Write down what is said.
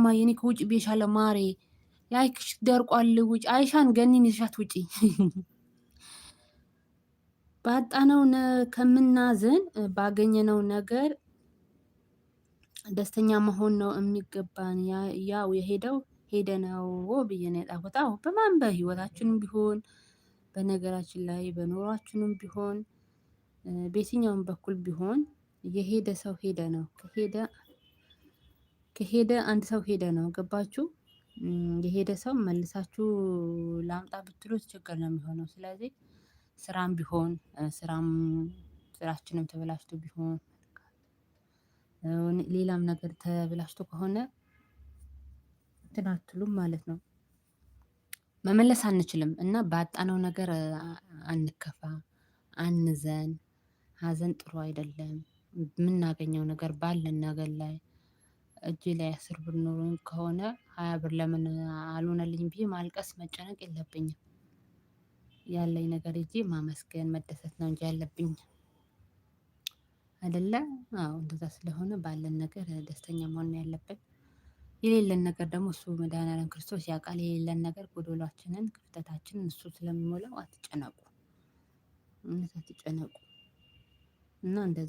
እማዬ እኔ ከውጭ ብዬሻለሁ ማሬ ላይክሽ ደርቋል ውጭ አይሻን ገኒን ይዘሻት ውጪ። ባጣነው ከምናዝን ባገኘነው ነገር ደስተኛ መሆን ነው የሚገባን። ያው የሄደው ሄደ ነው ብዬ ነው የጻፍኩት። አዎ በማን በህይወታችንም ቢሆን በነገራችን ላይ በኑሯችንም ቢሆን በየትኛውም በኩል ቢሆን የሄደ ሰው ሄደ ነው። ከሄደ አንድ ሰው ሄደ ነው። ገባችሁ? የሄደ ሰው መልሳችሁ ላምጣ ብትሉት ችግር ነው የሚሆነው። ስለዚህ ስራም ቢሆን ስራችንም ተበላሽቶ ቢሆን ሌላም ነገር ተበላሽቶ ከሆነ እንትን አትሉም ማለት ነው። መመለስ አንችልም እና ባጣነው ነገር አንከፋ፣ አንዘን። ሀዘን ጥሩ አይደለም። የምናገኘው ነገር ባለን ነገር ላይ እጄ ላይ 10 ብር ኖሮኝ ከሆነ 20 ብር ለምን አልሆነልኝም ብዬ ማልቀስ መጨነቅ የለብኝም። ያለኝ ነገር ይዤ ማመስገን መደሰት ነው እንጂ ያለብኝ አይደለ? አዎ እንደዛ ስለሆነ ባለን ነገር ደስተኛ መሆን ነው ያለብን። የሌለን ነገር ደግሞ እሱ መድኃኒዓለም ክርስቶስ ያውቃል። የሌለን ነገር ጎዶሏችንን ክፍተታችንን እሱ ስለሚሞላው አትጨነቁ። እውነት አትጨነቁ እና እንደዚህ